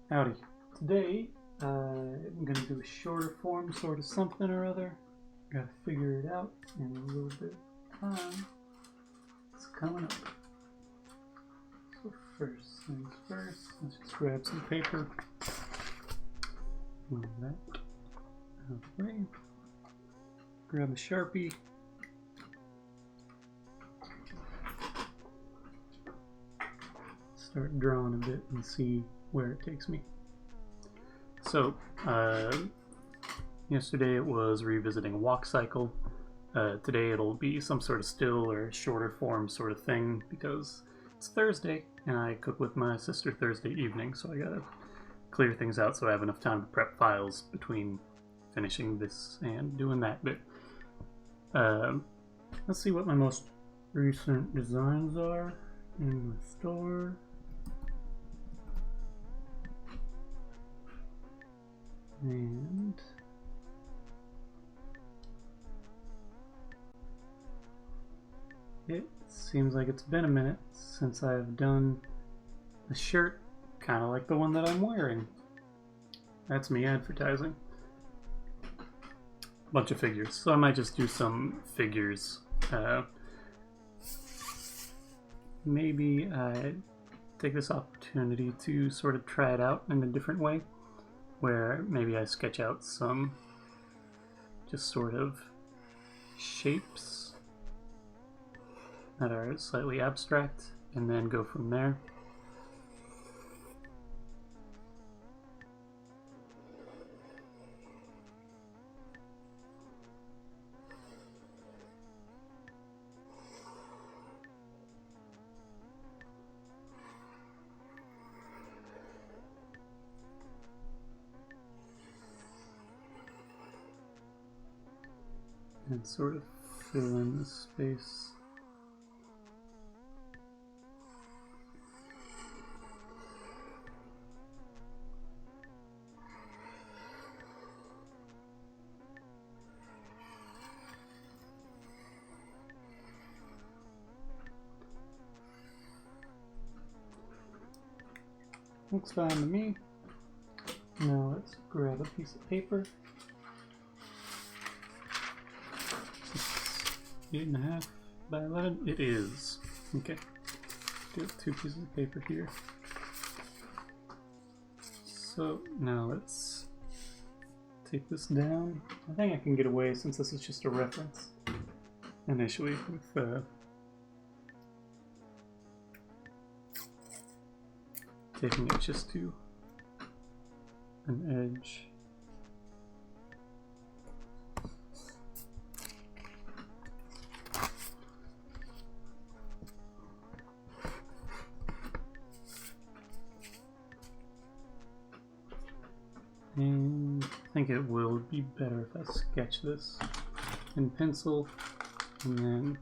Howdy. Today, I'm going to do a shorter form, sort of something or other. Gotta figure it out in a little bit of time. It's coming up. So first things first, let's just grab some paper. Move that out of the way. Grab a Sharpie. Start drawing a bit and see where it takes me. So, yesterday it was revisiting a walk cycle. Today it'll be some sort of still or shorter form sort of thing because it's Thursday and I cook with my sister Thursday evening, so I gotta clear things out so I have enough time to prep files between finishing this and doing that bit. Let's see what my most recent designs are in my store. And it seems like it's been a minute since I've done a shirt kind of like the one that I'm wearing. That's me advertising. Bunch of figures, so I might just do some figures. Maybe I take this opportunity to sort of try it out in a different way, where maybe I sketch out some just sort of shapes that are slightly abstract and then go from there. And sort of fill in the space. Looks fine to me. Now let's grab a piece of paper. 8.5 by 11. It is. Okay. Do have 2 pieces of paper here. So now let's take this down. I think I can get away since this is just a reference initially with taking it just to an edge. And I think it will be better if I sketch this in pencil and then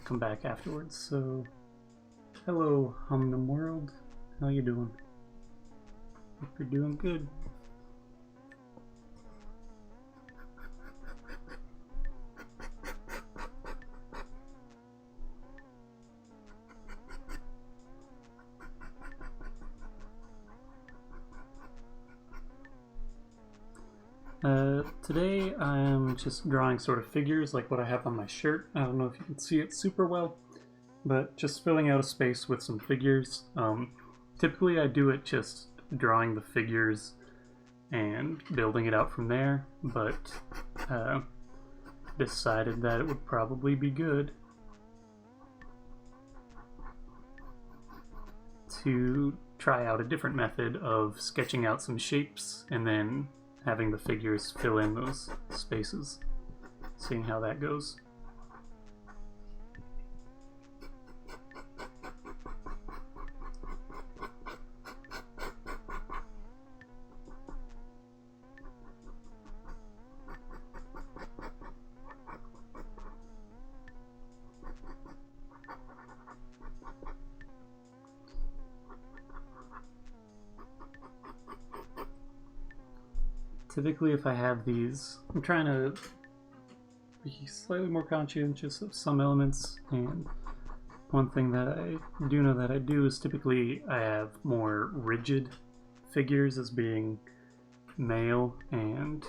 come back afterwards. So, hello Humdum World, how you doing? Hope you're doing good. Today I'm just drawing sort of figures like what I have on my shirt. I don't know if you can see it super well, but just filling out a space with some figures. Typically I do it just drawing the figures and building it out from there, but decided that it would probably be good to try out a different method of sketching out some shapes and then having the figures fill in those spaces, seeing how that goes. Typically if I have these, I'm trying to be slightly more conscientious of some elements and One thing that I do know that I do is typically I have more rigid figures as being male, and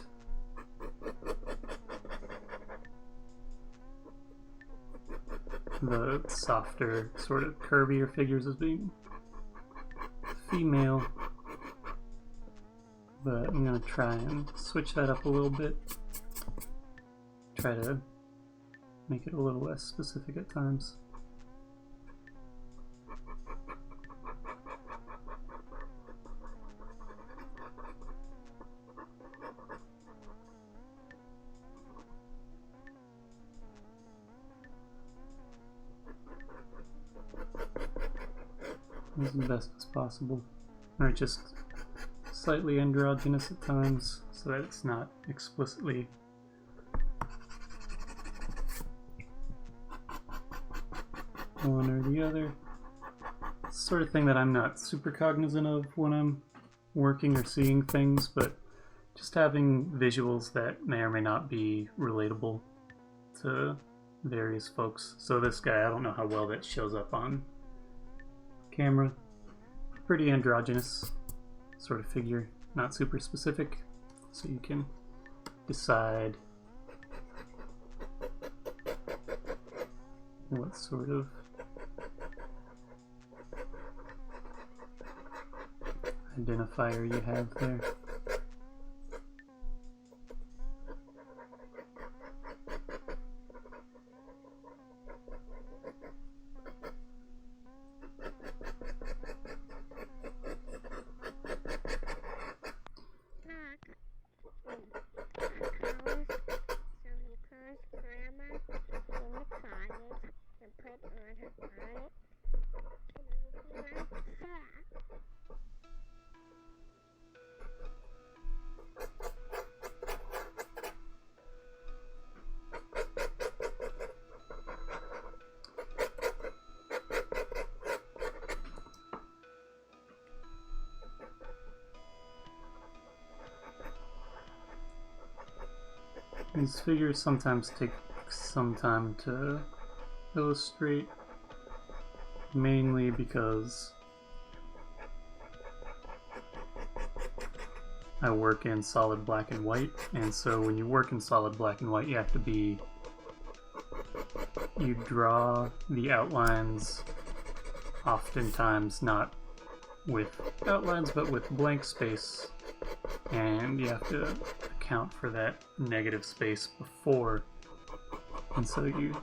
the softer, sort of curvier figures as being female. But I'm going to try and switch that up a little bit. Try to make it a little less specific at times. As best as possible. Or just slightly androgynous at times, so that it's not explicitly one or the other. It's the sort of thing that I'm not super cognizant of when I'm working or seeing things, but just having visuals that may or may not be relatable to various folks. So this guy, I don't know how well that shows up on camera. Pretty androgynous sort of figure, not super specific, so you can decide what sort of identifier you have there. These figures sometimes take some time to illustrate, mainly because I work in solid black and white, and so when you work in solid black and white, you draw the outlines oftentimes not with outlines but with blank space, and you have to account for that negative space before, and so you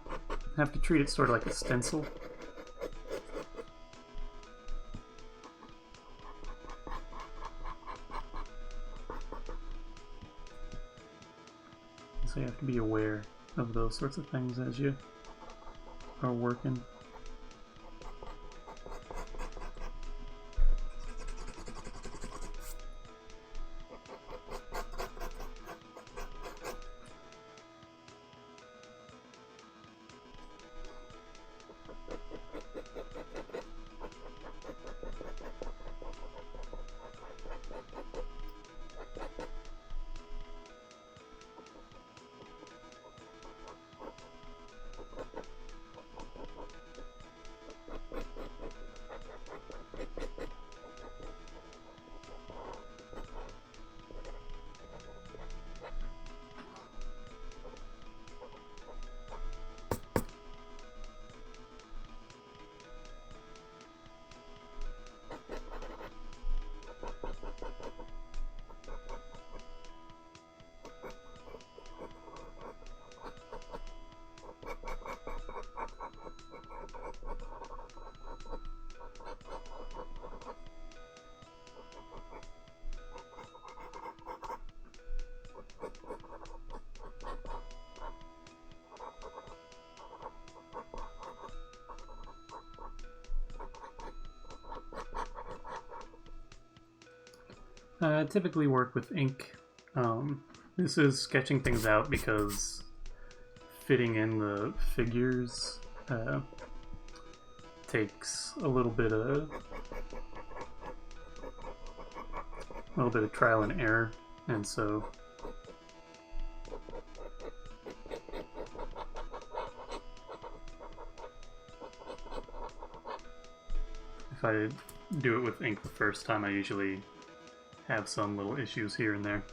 have to treat it sort of like a stencil. So you have to be aware of those sorts of things as you are working. I typically work with ink. This is sketching things out because fitting in the figures takes a little bit of trial and error, and so If I do it with ink the first time, I usually have some little issues here and there.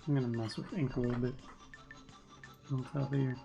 I'm gonna mess with ink a little bit on top here.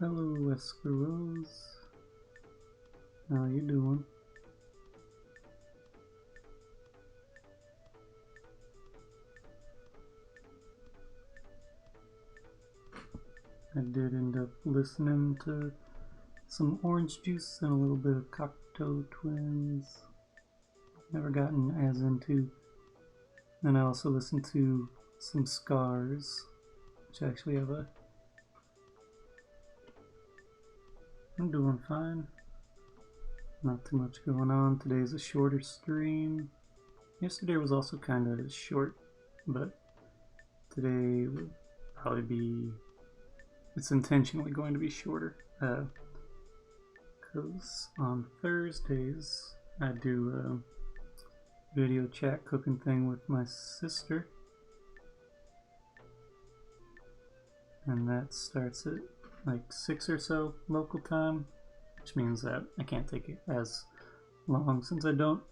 Hello, Wesker Rose. How you doing? I did end up listening to some Orange Juice and a little bit of Cocteau Twins. Never gotten as into. And I also listened to some Scars, which I actually have a... I'm doing fine. Not too much going on. Today's a shorter stream. Yesterday was also kind of short, but today will probably be... It's intentionally going to be shorter. Because on Thursdays I do a video chat cooking thing with my sister. And that starts at like 6 or so local time, which means that I can't take it as long since I don't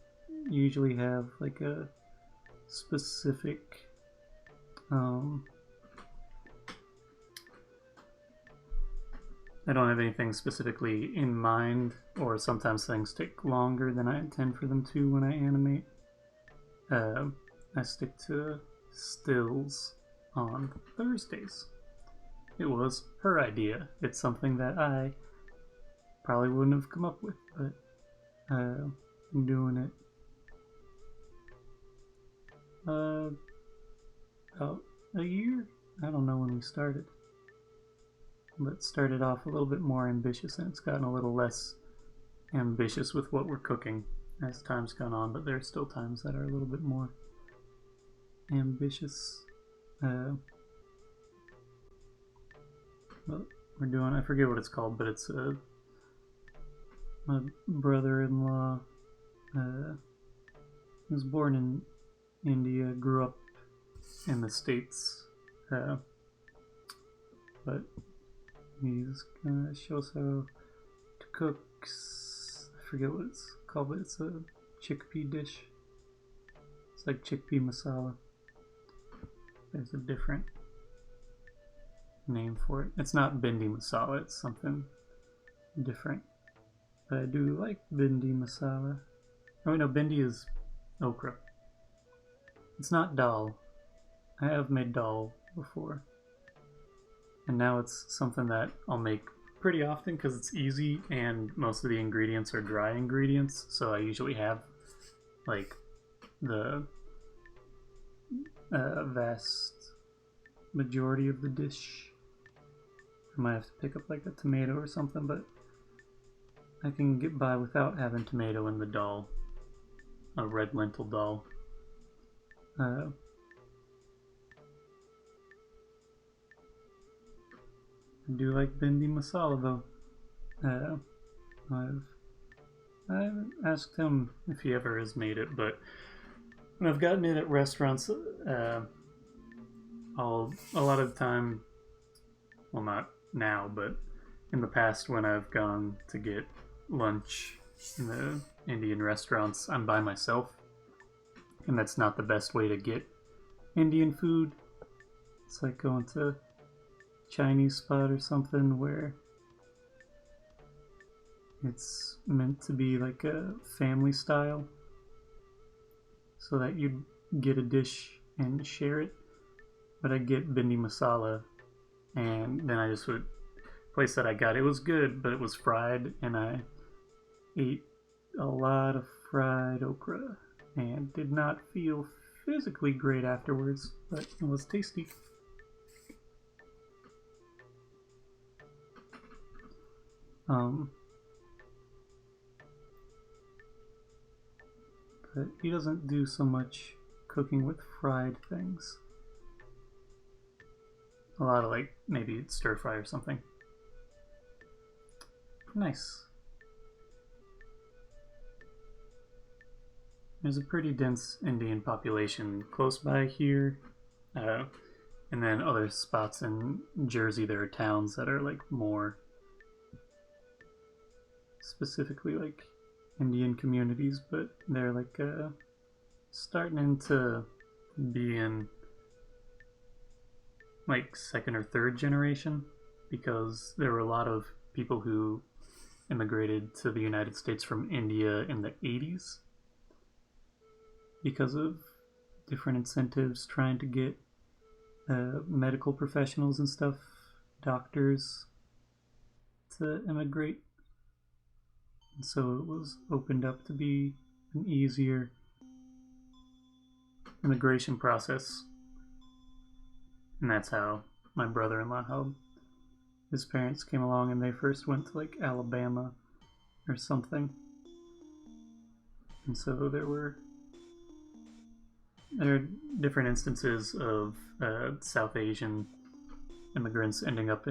usually have like a specific I don't have anything specifically in mind, or sometimes things take longer than I intend for them to when I animate. I stick to stills on Thursdays. It was her idea. It's something that I probably wouldn't have come up with, but I'm doing it about a year. I don't know when we started, but started off a little bit more ambitious, and it's gotten a little less ambitious with what we're cooking as time's gone on, but there are still times that are a little bit more ambitious. But we're doing, I forget what it's called, but it's my brother-in-law was born in India, grew up in the States, but he's gonna show us how to cook. I forget what it's called, but it's a chickpea dish. It's like chickpea masala. There's a different name for it. It's not bindi masala, it's something different. But I do like bindi masala. Oh wait, no, bindi is okra. It's not dal. I have made dal before. And now it's something that I'll make pretty often because it's easy and most of the ingredients are dry ingredients. So I usually have like the vast majority of the dish. I might have to pick up like a tomato or something, but I can get by without having tomato in the dal. A red lentil dal. I do like bindi masala though. I've asked him if he ever has made it, but when I've gotten it at restaurants, a lot of the time, well, not now, but in the past when I've gone to get lunch in the Indian restaurants, I'm by myself, and that's not the best way to get Indian food. It's like going to a Chinese spot or something where it's meant to be like a family style, so that you'd get a dish and share it. But I get bindi masala, and then I just would, place that I got, it was good, but it was fried, and I ate a lot of fried okra and did not feel physically great afterwards, but it was tasty. But he doesn't do so much cooking with fried things. A lot of like maybe stir fry or something. Nice. There's a pretty dense Indian population close by here, and then other spots in Jersey. There are towns that are like more specifically like Indian communities, but they're like starting into being like second or third generation because there were a lot of people who immigrated to the United States from India in the 80s because of different incentives trying to get medical professionals and stuff, doctors, to immigrate. And so it was opened up to be an easier immigration process. And that's how my brother-in-law, how his parents came along, and they first went to like Alabama or something. And so there are different instances of South Asian immigrants ending up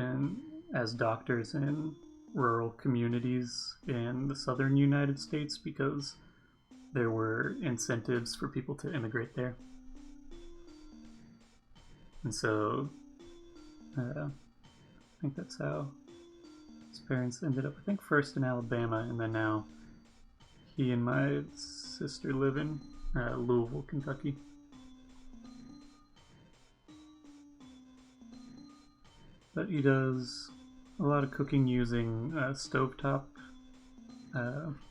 as doctors in rural communities in the southern United States because there were incentives for people to immigrate there. And so I think that's how his parents ended up, I think first in Alabama, and then now he and my sister live in Louisville, Kentucky. But he does a lot of cooking using stovetop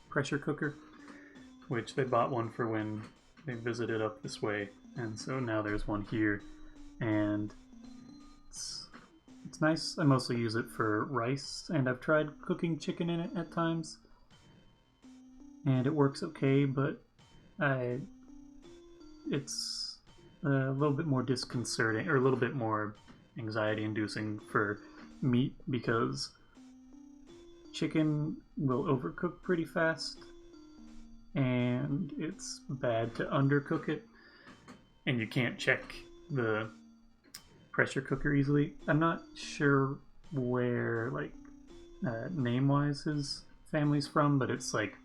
pressure cooker, which they bought one for when they visited up this way, and so now there's one here, and it's nice. I mostly use it for rice, and I've tried cooking chicken in it at times, and it works okay, but it's a little bit more disconcerting, or a little bit more anxiety-inducing for meat, because chicken will overcook pretty fast, and it's bad to undercook it, and you can't check the pressure cooker easily. I'm not sure where, like, name-wise his family's from, but it's like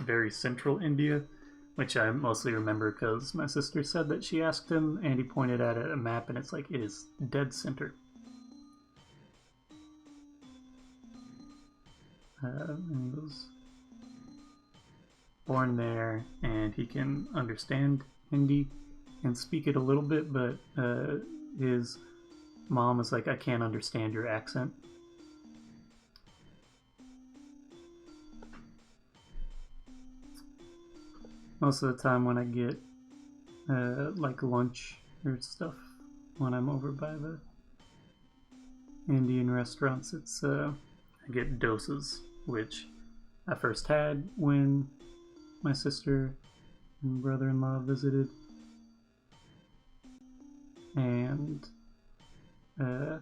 very central India, which I mostly remember because my sister said that she asked him, and he pointed at a map, and it's like, it is dead center. And he was born there, and he can understand Hindi and speak it a little bit, but his mom is like, I can't understand your accent. Most of the time when I get like lunch or stuff when I'm over by the Indian restaurants, it's I get dosas, which I first had when my sister and brother-in-law visited, and I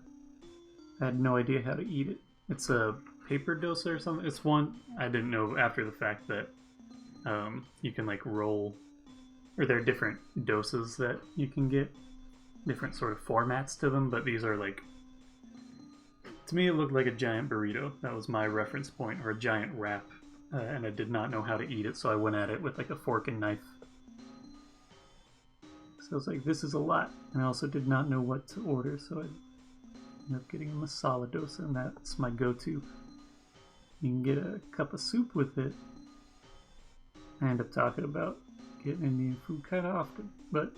had no idea how to eat it. It's a paper dosa or something. It's one I didn't know after the fact that you can like roll, or there are different doses that you can get, different sort of formats to them, but these are like, to me it looked like a giant burrito. That was my reference point, or a giant wrap, and I did not know how to eat it, so I went at it with like a fork and knife. So I was like, this is a lot, and I also did not know what to order, so I ended up getting a masala dosa, and that's my go-to. You can get a cup of soup with it. I end up talking about getting Indian food kind of often, but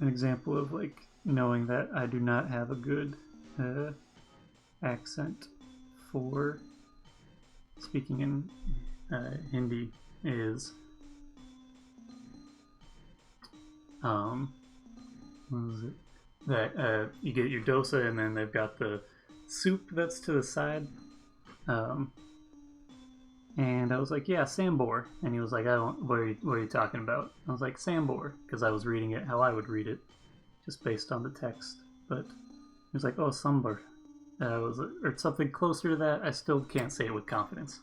an example of like knowing that I do not have a good accent for speaking in Hindi is what was it? That you get your dosa, and then they've got the soup that's to the side. And I was like, yeah, Sambor. And he was like, I don't, what are you talking about? I was like, Sambor, because I was reading it how I would read it, just based on the text. But he was like, oh, Sambar. Or something closer to that. I still can't say it with confidence.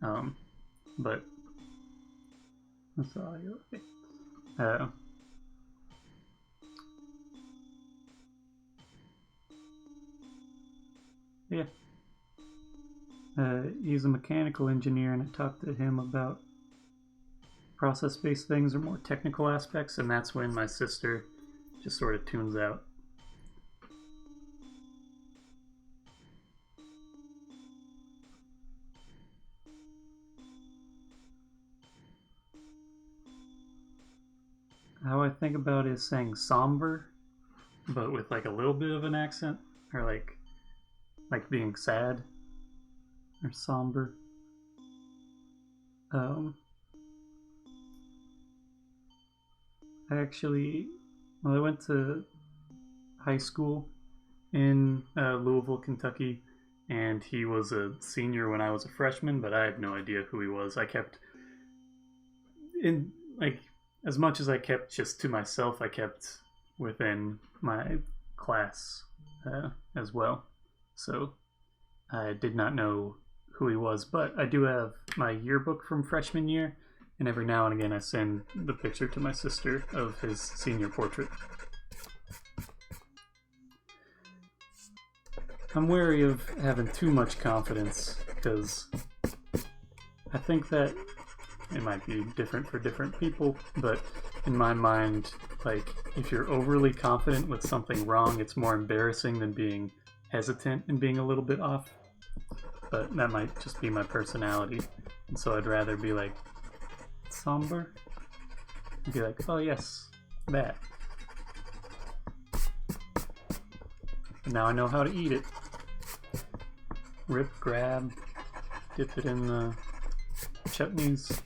But that's all I okay. Yeah. He's a mechanical engineer, and I talked to him about process-based things or more technical aspects, and that's when my sister just sort of tunes out. how I think about is saying somber, but with like a little bit of an accent, or like being sad or somber. Um, I actually, well, I went to high school in Louisville, Kentucky, and he was a senior when I was a freshman, but I had no idea who he was. I kept in like as much as I kept just to myself, I kept within my class as well. So I did not know who he was, but I do have my yearbook from freshman year, and every now and again I send the picture to my sister of his senior portrait. I'm wary of having too much confidence because I think that it might be different for different people, but in my mind, like, if you're overly confident with something wrong, it's more embarrassing than being hesitant and being a little bit off. But that might just be my personality, and so I'd rather be like somber and be like, oh yes, that. Now I know how to eat it. Rip, grab, dip it in the chutneys.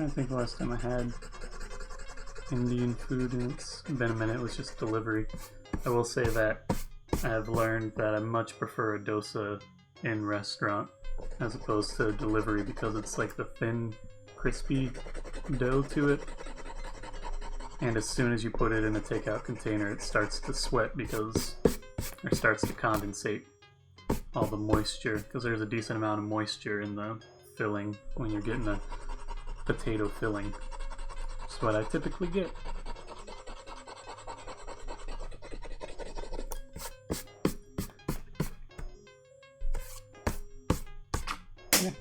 I think the last time I had Indian food, and it's been a minute, it was just delivery. I will say that I've learned that I much prefer a dosa in restaurant as opposed to delivery because it's like the thin, crispy dough to it. And as soon as you put it in a takeout container, it starts to sweat because it starts to condensate all the moisture, because there's a decent amount of moisture in the filling when you're getting a potato filling. That's what I typically get. Yeah.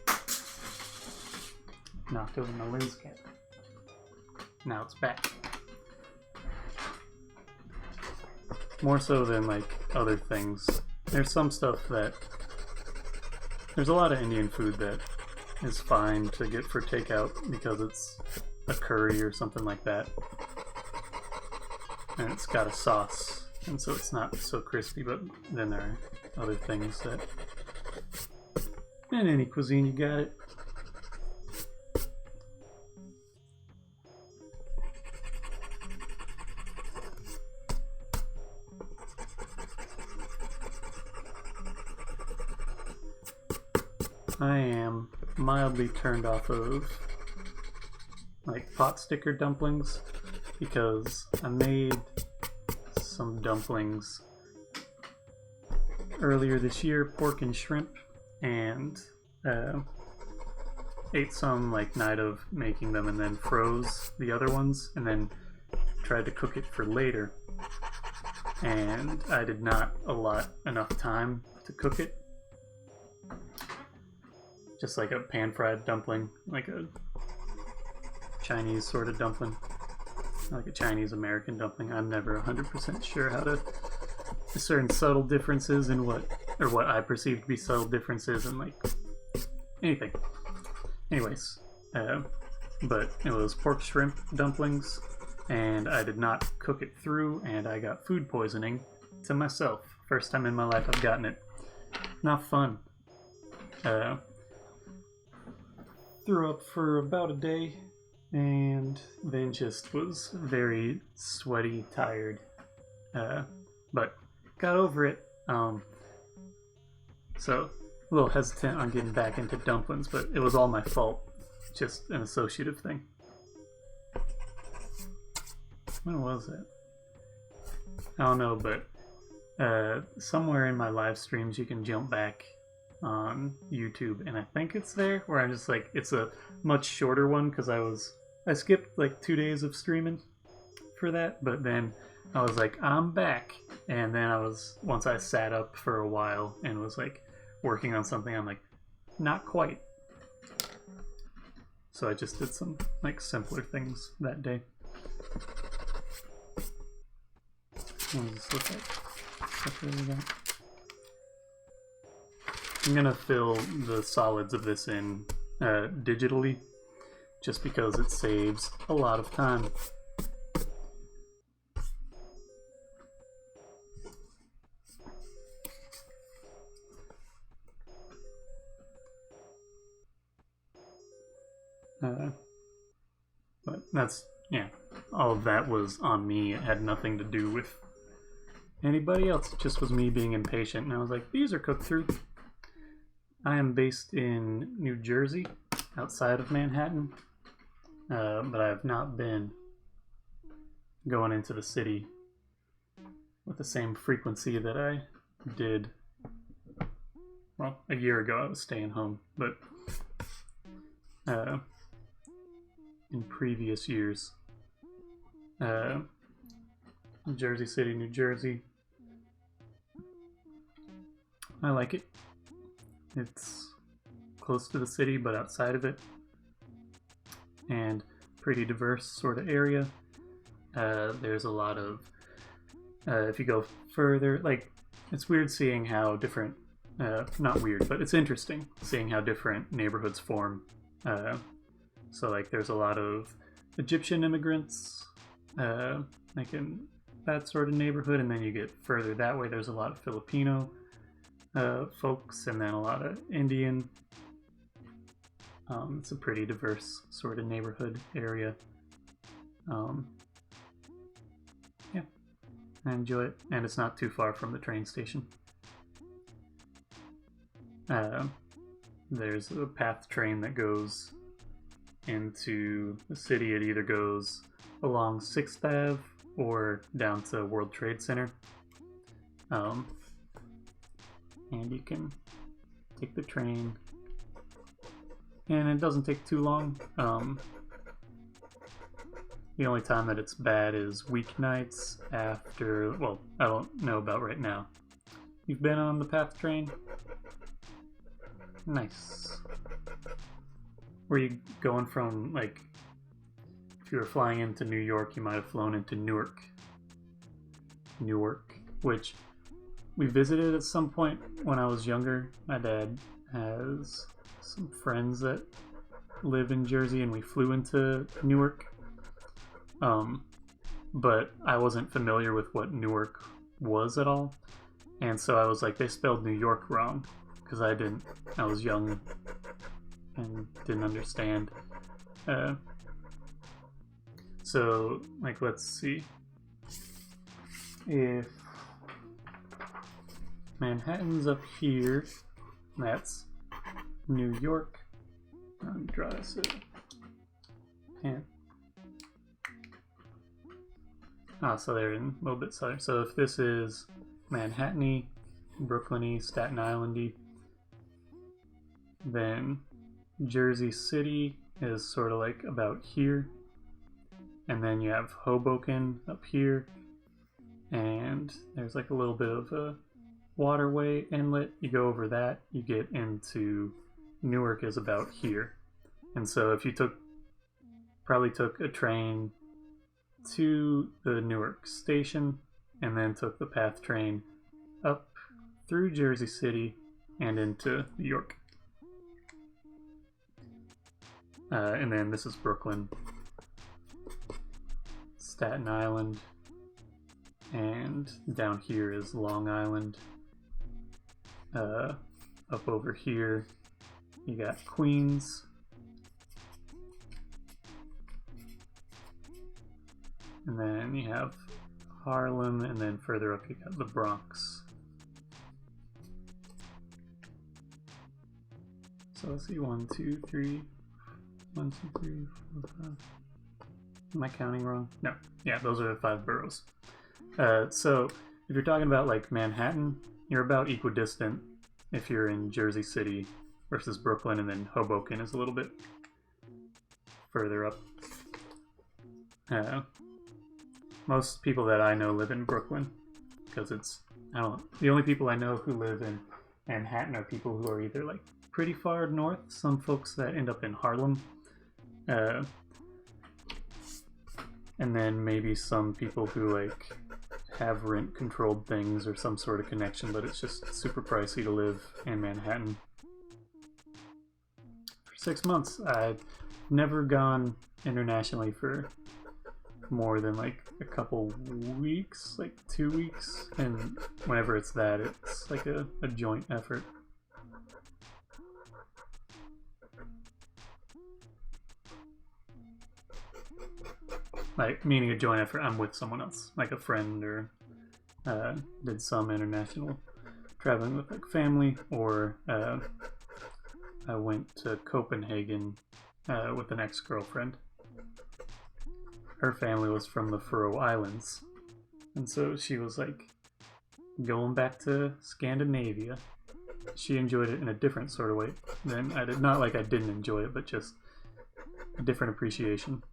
Knocked over my Liz cat. Now it's back. More so than like other things. There's some stuff that... There's a lot of Indian food that is fine to get for takeout because it's a curry or something like that. And it's got a sauce, and so it's not so crispy, but then there are other things that... In any cuisine, you got it. I am mildly turned off of like pot sticker dumplings because I made some dumplings earlier this year, pork and shrimp, and ate some like night of making them and then froze the other ones and then tried to cook it for later, and I did not allot enough time to cook it. Just like a pan-fried dumpling, like a Chinese sort of dumpling, like a Chinese-American dumpling. I'm never 100% sure how to discern subtle differences in what I perceive to be subtle differences in like anything. Anyways, but it was pork shrimp dumplings, and I did not cook it through, and I got food poisoning to myself. First time in my life I've gotten it. Not fun. Threw up for about a day, and then just was very sweaty, tired, but got over it. So a little hesitant on getting back into dumplings, but it was all my fault, just an associative thing. When was it? I don't know, but somewhere in my live streams you can jump back on YouTube, and I think it's there, where I'm just like, it's a much shorter one because I skipped like 2 days of streaming for that, but then I was like, I'm back, and then once I sat up for a while and was like working on something, I'm like, not quite. So I just did some like simpler things that day. What does this look like? I'm gonna fill the solids of this in digitally, just because it saves a lot of time. But that's, yeah, all of that was on me. It had nothing to do with anybody else. It just was me being impatient, and I was like, these are cooked through. I am based in New Jersey, outside of Manhattan, but I have not been going into the city with the same frequency that I did. Well, a year ago I was staying home, but in previous years, Jersey City, New Jersey, I like it. It's close to the city, but outside of it, and pretty diverse sort of area. There's a lot of, if you go further, like, it's weird seeing how different, not weird, but it's interesting seeing how different neighborhoods form. So, like, there's a lot of Egyptian immigrants, like in that sort of neighborhood, and then you get further that way, there's a lot of Filipino folks, and then a lot of Indian. It's a pretty diverse sort of neighborhood area. Yeah, I enjoy it, and it's not too far from the train station. There's a PATH train that goes into the city. It either goes along 6th Ave or down to World Trade Center. And you can take the train, and it doesn't take too long. The only time that it's bad is weeknights after, well, I don't know about right now. You've been on the PATH train? Nice. Were you going from, like, if you were flying into New York, you might have flown into Newark, which we visited at some point when I was younger. My dad has some friends that live in Jersey, and we flew into Newark. But I wasn't familiar with what Newark was at all, and so I was like, they spelled New York wrong, because I was young and didn't understand. So, like, let's see. If Manhattan's up here, that's New York. Let me draw this pen. So they're in a little bit southern. So if this is Manhattan-y, Brooklyn-y, Staten Island-y, then Jersey City is sort of like about here, and then you have Hoboken up here, and there's like a little bit of a waterway inlet. You go over that, you get into Newark is about here. And so if you probably took a train to the Newark station, and then took the PATH train up through Jersey City and into New York. And then this is Brooklyn, Staten Island, and down here is Long Island. Up over here, you got Queens. And then you have Harlem, and then further up you got the Bronx. So let's see, 1, 2, 3, 1, 2, 3, 4, 5. Am I counting wrong? No. Yeah, those are the 5 boroughs. So if you're talking about like Manhattan, you're about equidistant if you're in Jersey City versus Brooklyn, and then Hoboken is a little bit further up. Most people that I know live in Brooklyn, because the only people I know who live in Manhattan are people who are either like pretty far north, some folks that end up in Harlem, Uh, and then maybe some people who like have rent controlled things or some sort of connection, but it's just super pricey to live in Manhattan. For 6 months, I've never gone internationally for more than like a couple weeks, like 2 weeks, and whenever it's that, it's like a joint effort. Like, meaning a joint effort, I'm with someone else, like a friend, or did some international traveling with like family, or I went to Copenhagen with an ex-girlfriend. Her family was from the Faroe Islands, and so she was like going back to Scandinavia. She enjoyed it in a different sort of way than I did. Not like I didn't enjoy it, but just a different appreciation,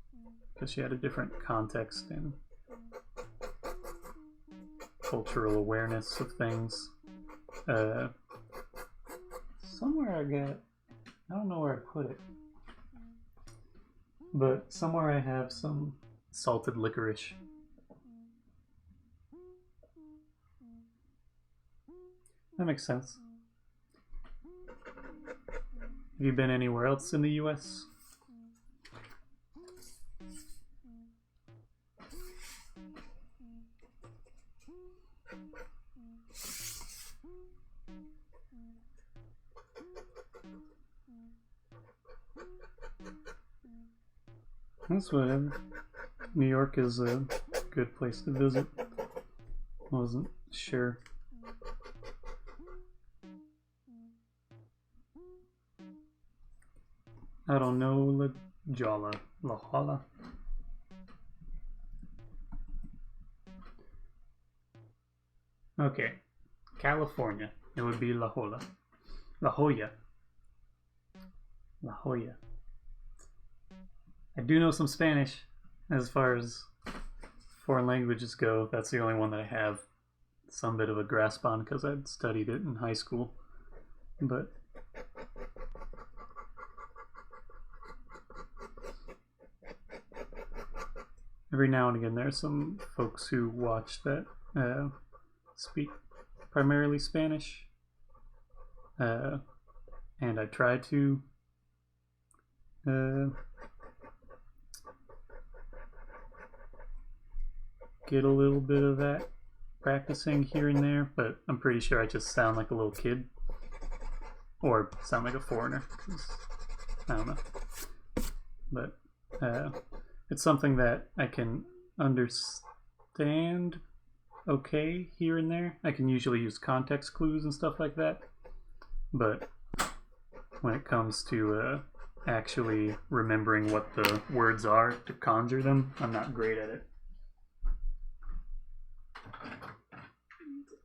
because she had a different context and cultural awareness of things. Somewhere I don't know where I put it, but somewhere I have some salted licorice. That makes sense. Have you been anywhere else in the US? That's whatever. New York is a good place to visit. Wasn't sure. I don't know La Jolla. La Jolla. Okay. California. It would be La Jolla. La Jolla. La Jolla. I do know some Spanish as far as foreign languages go. That's the only one that I have some bit of a grasp on because I'd studied it in high school. But every now and again, there are some folks who watch that speak primarily Spanish, and I try to get a little bit of that practicing here and there, but I'm pretty sure I just sound like a little kid or sound like a foreigner. I don't know, but it's something that I can understand okay here and there. I can usually use context clues and stuff like that, but when it comes to actually remembering what the words are to conjure them, I'm not great at it.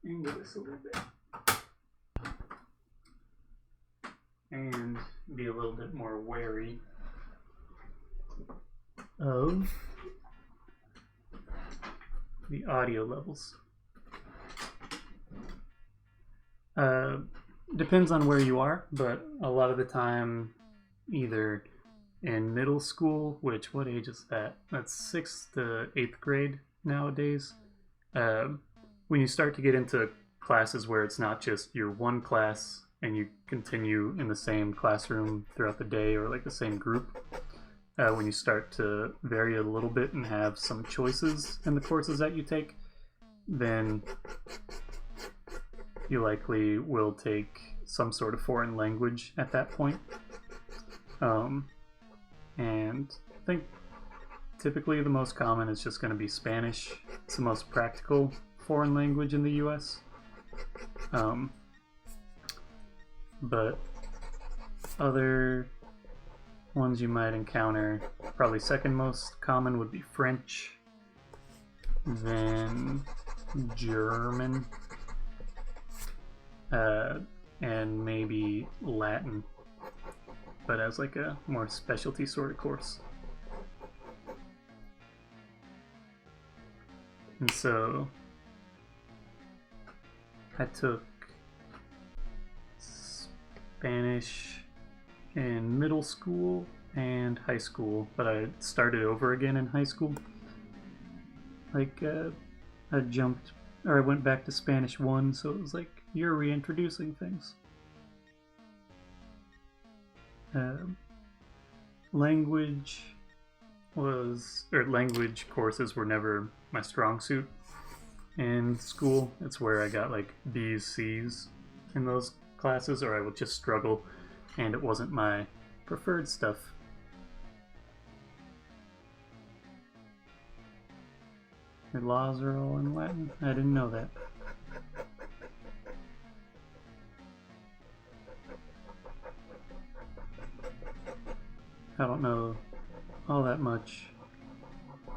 Angle this a little bit and be a little bit more wary of the audio levels. Depends on where you are, but a lot of the time, either in middle school, which what age is that? That's 6th to 8th grade nowadays. When you start to get into classes where it's not just your one class and you continue in the same classroom throughout the day or like the same group, when you start to vary a little bit and have some choices in the courses that you take, then you likely will take some sort of foreign language at that point. And I think typically the most common is just going to be Spanish. It's the most practical foreign language in the US. But other ones you might encounter, probably second most common would be French, then German, and maybe Latin, but as like a more specialty sort of course. And so I took Spanish in middle school and high school, but I started over again in high school. Like, I jumped, or I went back to Spanish 1, so it was like, you're reintroducing things. Language language courses were never my strong suit in school. It's where I got like B's, C's in those classes, or I would just struggle, and it wasn't my preferred stuff. The laws are all in Latin? I didn't know that. I don't know all that much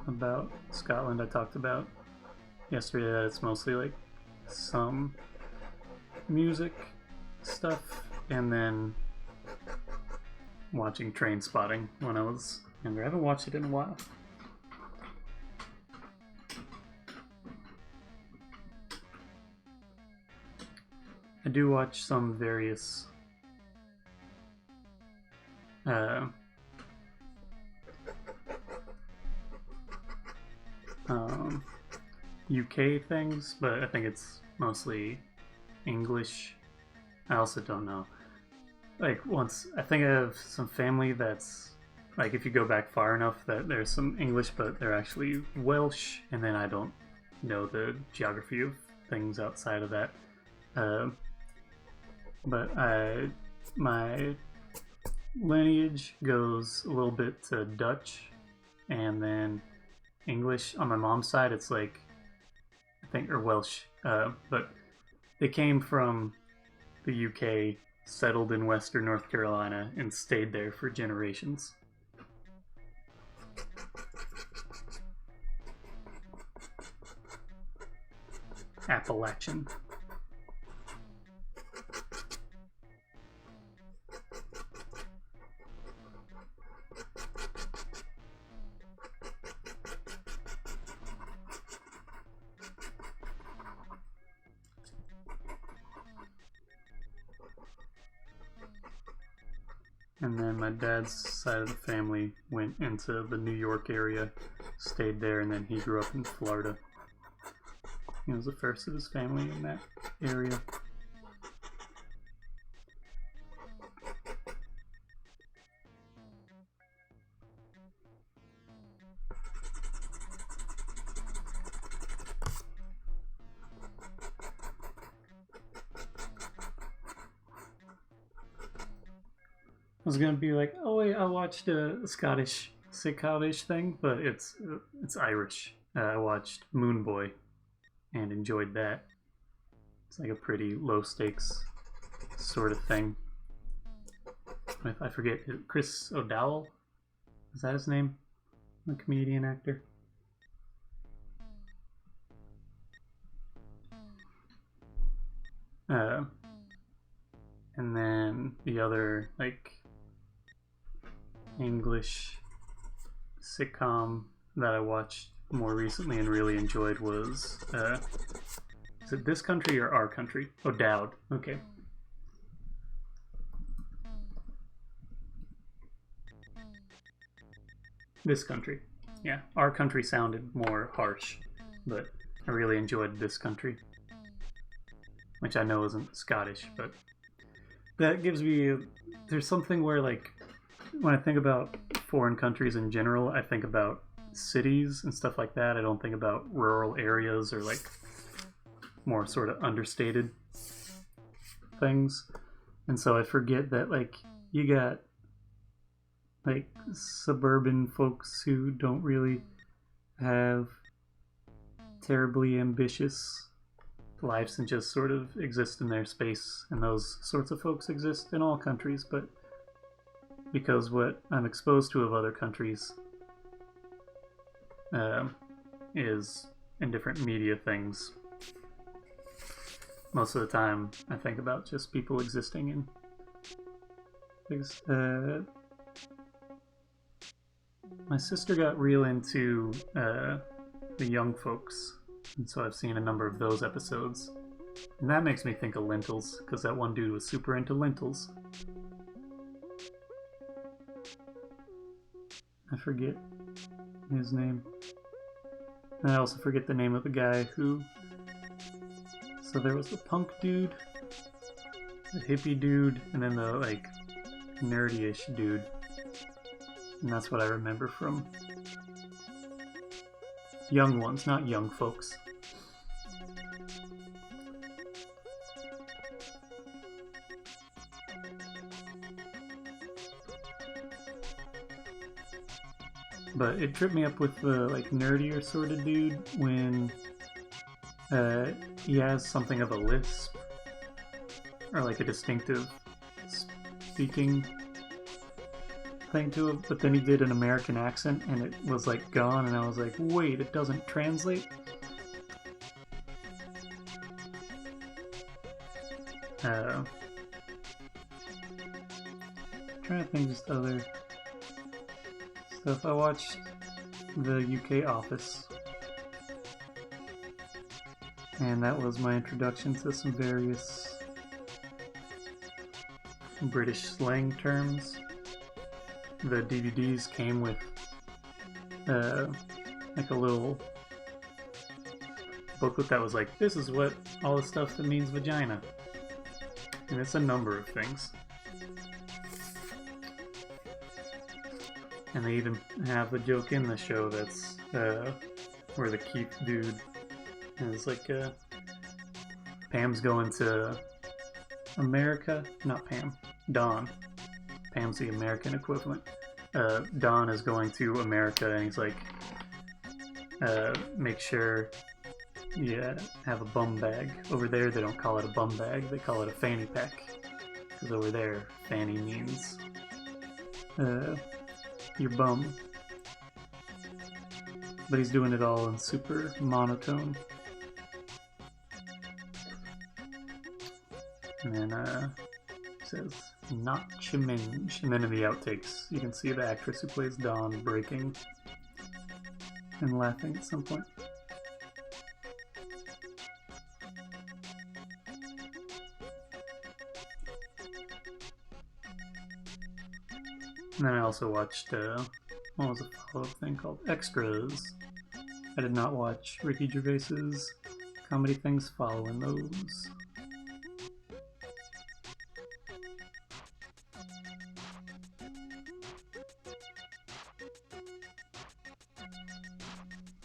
about Scotland. I talked about yesterday that it's mostly like some music stuff, and then watching Train Spotting when I was younger. I haven't watched it in a while. I do watch some various UK things, but I think it's mostly English. I also don't know. Like, I think I have some family that's, like, if you go back far enough, that there's some English, but they're actually Welsh, and then I don't know the geography of things outside of that. But my lineage goes a little bit to Dutch, and then English. On my mom's side, it's like, I think, or Welsh, but they came from the UK, settled in Western North Carolina, and stayed there for generations. Appalachian. And then my dad's side of the family went into the New York area, stayed there, and then he grew up in Florida. He was the first of his family in that area. I was gonna be like, oh wait, I watched a Scottish sitcom-ish thing, but it's Irish. I watched Moon Boy and enjoyed that. It's like a pretty low stakes sort of thing. I forget, Chris O'Dowell, is that his name? The comedian actor. And then the other like English sitcom that I watched more recently and really enjoyed was is it This Country or Our Country? Oh, Dowd. Okay. This Country. Yeah, Our Country sounded more harsh, but I really enjoyed This Country, which I know isn't Scottish, but that gives me, there's something where, like, when I think about foreign countries in general, I think about cities and stuff like that. I don't think about rural areas or like more sort of understated things. And so I forget that, like, you got like suburban folks who don't really have terribly ambitious lives and just sort of exist in their space, and those sorts of folks exist in all countries, but because what I'm exposed to of other countries is in different media things, most of the time I think about just people existing in things. My sister got real into the young folks, and so I've seen a number of those episodes, and that makes me think of lentils, because that one dude was super into lentils. I forget his name. And I also forget the name of the guy who... So there was the punk dude, the hippie dude, and then the, like, nerdy-ish dude. And that's what I remember from young ones, not young folks. But it tripped me up with the, like, nerdier sort of dude when he has something of a lisp, or like a distinctive speaking thing to it, but then he did an American accent and it was like gone, and I was like, wait, it doesn't translate? Trying to think just other stuff. I watched the UK Office, and that was my introduction to some various British slang terms. The DVDs came with like a little booklet that was like, this is what all the stuff that means vagina. And it's a number of things. And they even have a joke in the show that's where the Keith dude is like, Pam's going to America, not Pam, Don. Pam's the American equivalent. Don is going to America, and he's like, make sure you have a bum bag. Over there, they don't call it a bum bag, they call it a fanny pack. Because over there, fanny means your bum. But he's doing it all in super monotone. And then it says, not Chiminge. And then in the outtakes, you can see the actress who plays Dawn breaking and laughing at some point. And then I also watched, what was a follow-up thing called Extras. I did not watch Ricky Gervais's comedy things following those.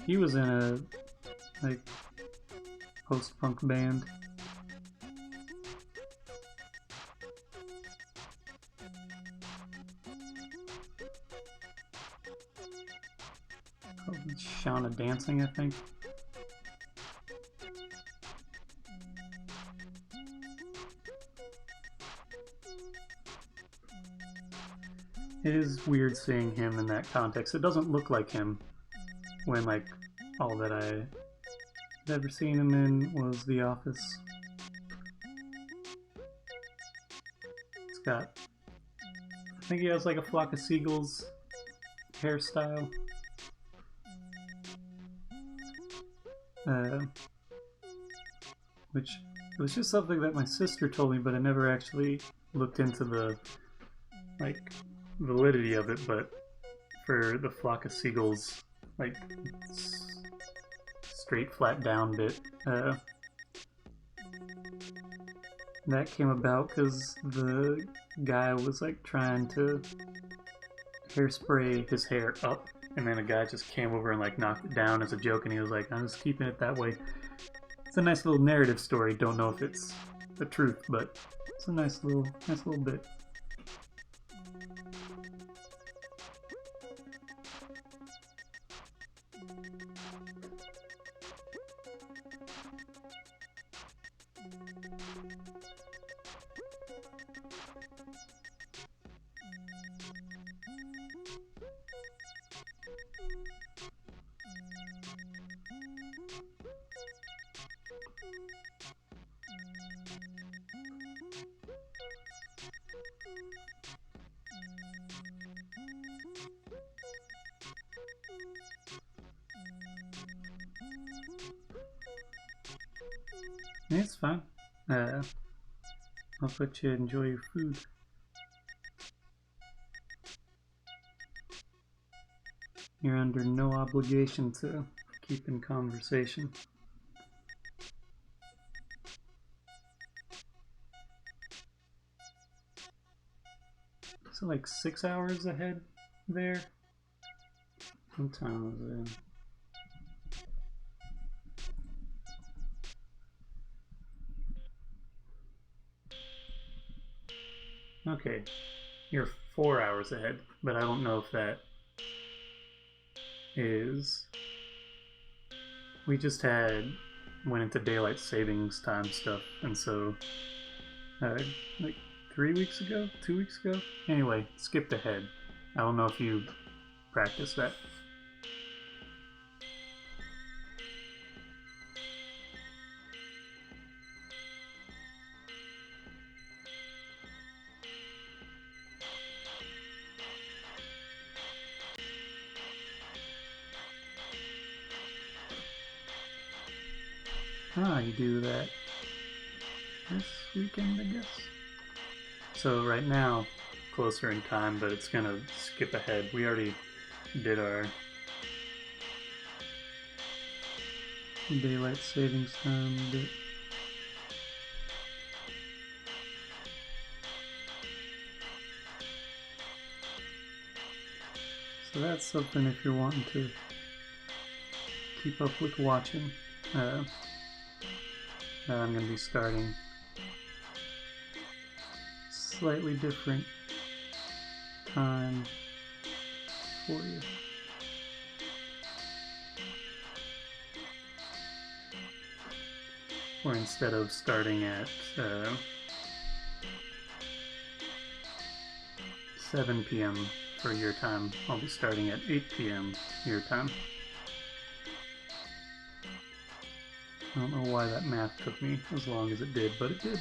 He was in a, like, post-punk band. Called Shauna Dancing, I think. It is weird seeing him in that context. It doesn't look like him when, like, all that I've ever seen him in was The Office. It's got, I think he has like a Flock of Seagulls hairstyle. Which was just something that my sister told me, but I never actually looked into the, like, validity of it. But for the Flock of Seagulls, like, straight flat down bit, that came about because the guy was like trying to hairspray his hair up, and then a guy just came over and like knocked it down as a joke, and he was like, I'm just keeping it that way. It's a nice little narrative story. Don't know if it's the truth, but it's a nice little bit. Yeah, it's fine. I'll let you enjoy your food. You're under no obligation to keep in conversation. So like 6 hours ahead there? What time is it? Okay, you're 4 hours ahead, but I don't know if that is... We just went into daylight savings time stuff, and so like 3 weeks ago, 2 weeks ago. Anyway, skipped ahead. I don't know if you practiced that. Ah, you do that this weekend, I guess. So right now, closer in time, but it's gonna skip ahead. We already did our daylight savings time bit. So that's something if you're wanting to keep up with watching. I'm going to be starting slightly different time for you. Or instead of starting at 7 p.m. for your time, I'll be starting at 8 p.m. your time. I don't know why that math took me as long as it did, but it did.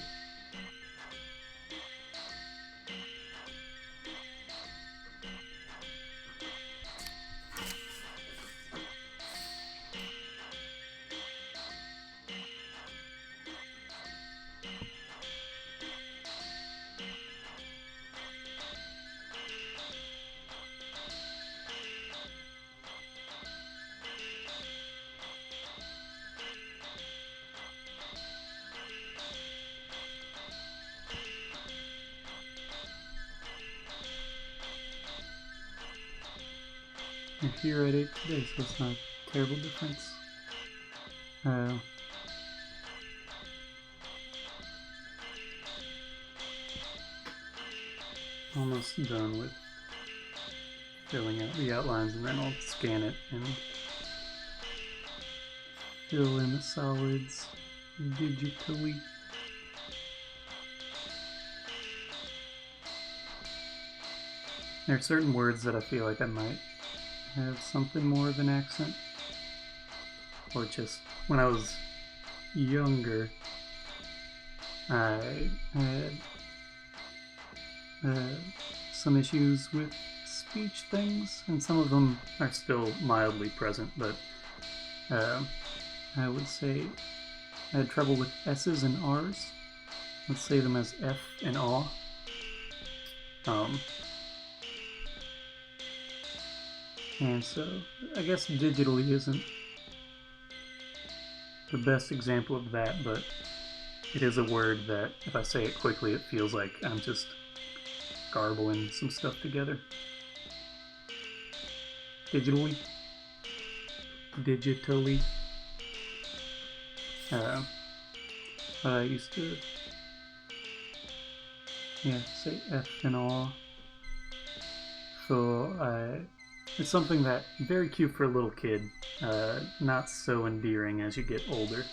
You're here at 8 today, so it's not a terrible difference. Almost done with filling out the outlines, and then I'll scan it and fill in the solids digitally. There are certain words that I feel like I might have something more of an accent, or just when I was younger I had some issues with speech things, and some of them are still mildly present, but I would say I had trouble with S's and R's. Let's say them as F and A. And so I guess digitally isn't the best example of that, but it is a word that if I say it quickly it feels like I'm just garbling some stuff together. Digitally. I used to say F and R. So it's something that very cute for a little kid, not so endearing as you get older. Let's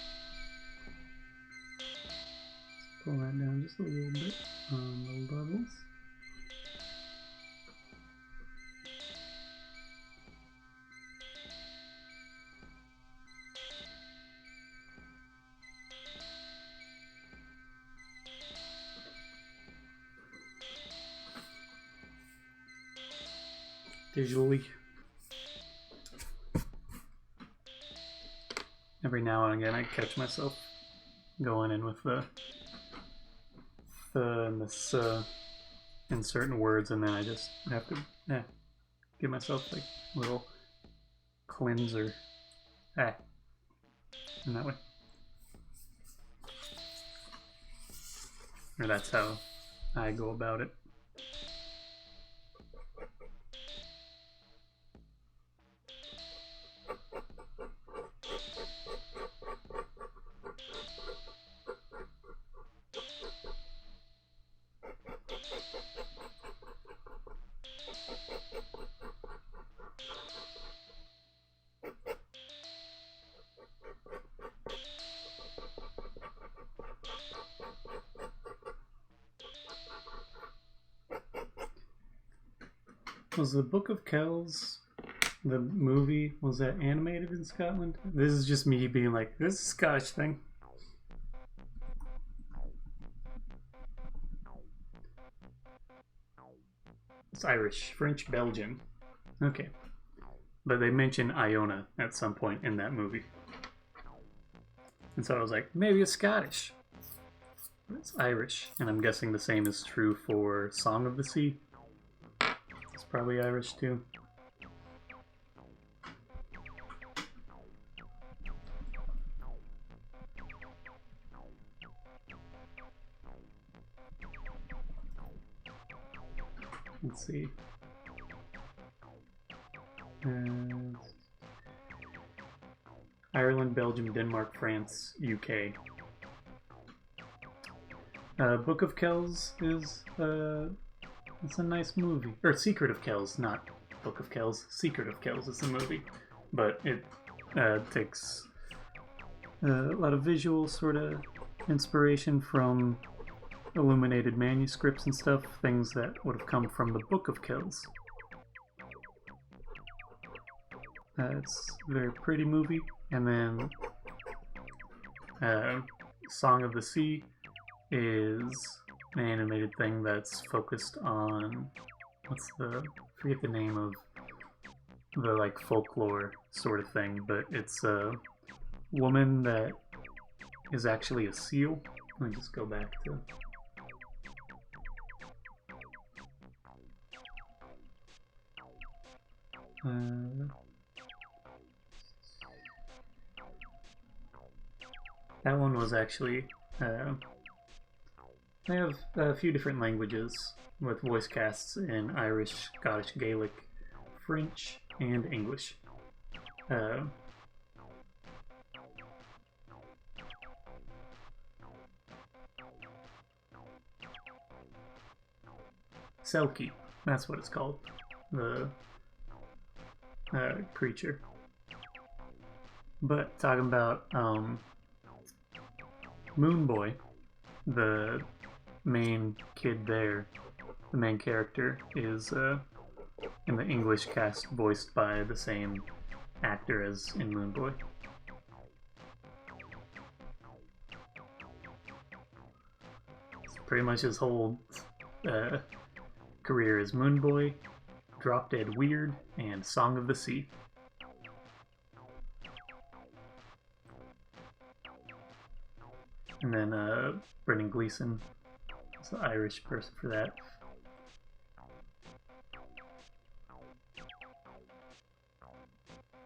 pull that down just a little bit on the levels. Digitally. Every now and again I catch myself going in with the and the s in certain words, and then I just have to give myself like little cleanser. Ah, in that way. Or that's how I go about it. Was the Book of Kells, the movie, was that animated in Scotland? This is just me being like, this is a Scottish thing. It's Irish, French, Belgian. Okay. But they mention Iona at some point in that movie. And so I was like, maybe it's Scottish. It's Irish. And I'm guessing the same is true for Song of the Sea. It's probably Irish too. Let's see. Ireland, Belgium, Denmark, France, UK. Book of Kells is it's a nice movie. Or Secret of Kells, not Book of Kells. Secret of Kells is the movie, but it takes a lot of visual sort of inspiration from illuminated manuscripts and stuff, things that would have come from the Book of Kells. It's a very pretty movie. And then Song of the Sea is an animated thing that's focused on, I forget the name of the like folklore sort of thing, but it's a woman that is actually a seal. Let me just go back to that one was actually I have a few different languages with voice casts in Irish, Scottish, Gaelic, French, and English. Selkie, that's what it's called. The creature. But talking about Moon Boy, the main kid there, the main character, is in the English cast voiced by the same actor as in Moon Boy. It's pretty much his whole career as Moon Boy, Drop Dead Weird, and Song of the Sea. And then Brendan Gleeson is the Irish person for that.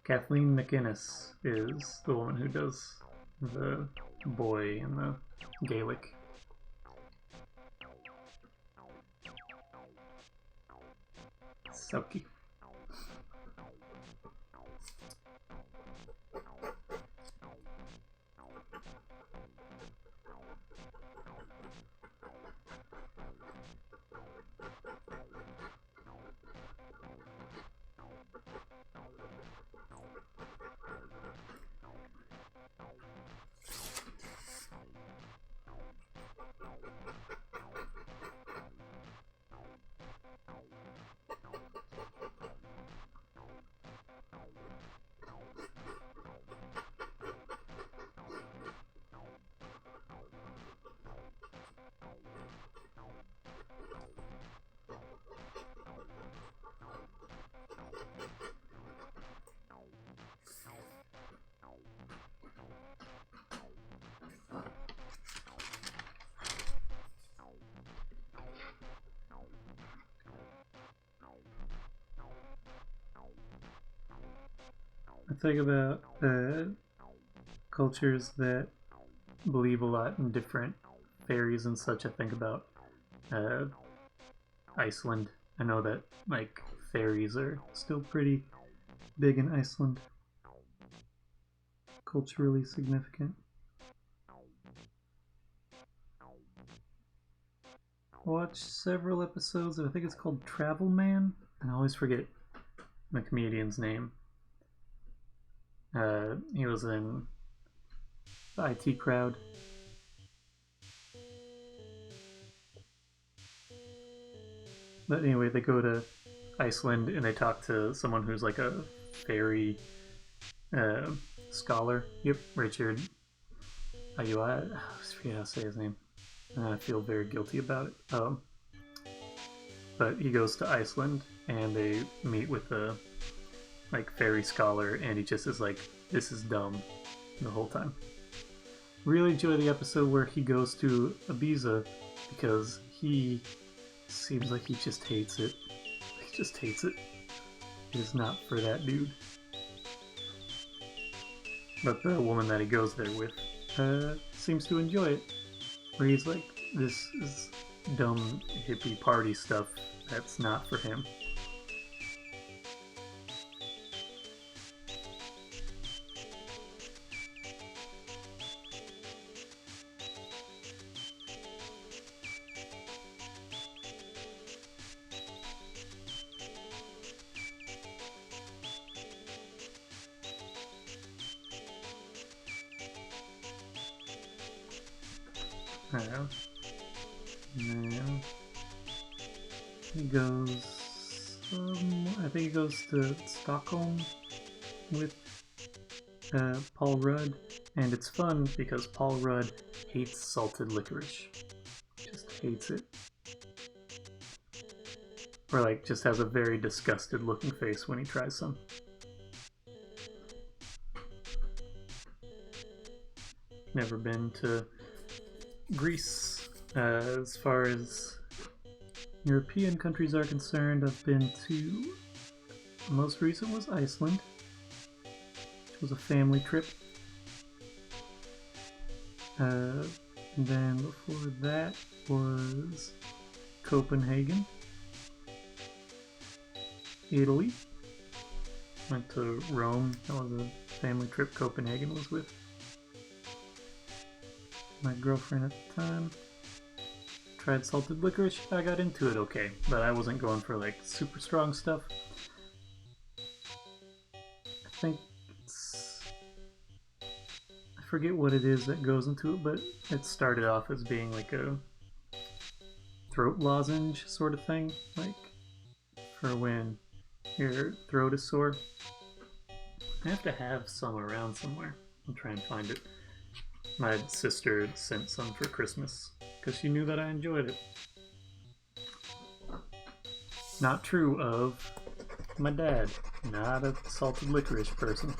Kathleen McInnes is the woman who does the boy in the Gaelic. Selkie. think about cultures that believe a lot in different fairies and such, I think about Iceland. I know that like fairies are still pretty big in Iceland, culturally significant. I watched several episodes of, I think it's called Travel Man, and I always forget the comedian's name. He was in the IT Crowd. But anyway, they go to Iceland and they talk to someone who's like a fairy scholar. Yep, Richard. I forget how to say his name. I feel very guilty about it. But he goes to Iceland and they meet with a like fairy scholar, and he just is like, "This is dumb," the whole time. Really enjoy the episode where he goes to Ibiza because he seems like he just hates it. He just hates it. It is not for that dude. But the woman that he goes there with seems to enjoy it. Where he's like, this is dumb hippie party stuff that's not for him. And he goes, I think he goes to Stockholm with Paul Rudd, and it's fun because Paul Rudd hates salted licorice. Just hates it. Or like just has a very disgusted looking face when he tries some. Never been to Greece. As far as European countries are concerned, I've been to, the most recent was Iceland, which was a family trip. Then before that was Copenhagen, Italy. Went to Rome. That was a family trip Copenhagen was with my girlfriend at the time. Tried salted licorice. I got into it okay, but I wasn't going for like super strong stuff. I think it's, I forget what it is that goes into it, but it started off as being like a throat lozenge sort of thing, like for when your throat is sore. I have to have some around somewhere. I'll try and find it. My sister sent some for Christmas because she knew that I enjoyed it. Not true of my dad. Not a salted licorice person.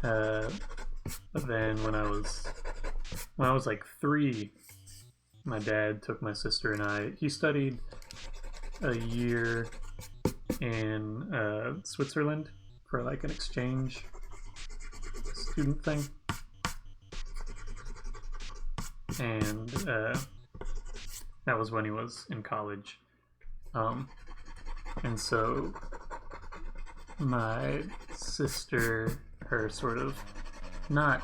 But then when I was like 3, my dad took my sister and I. He studied a year in Switzerland for like an exchange student thing, and that was when he was in college, and so my sister, her sort of not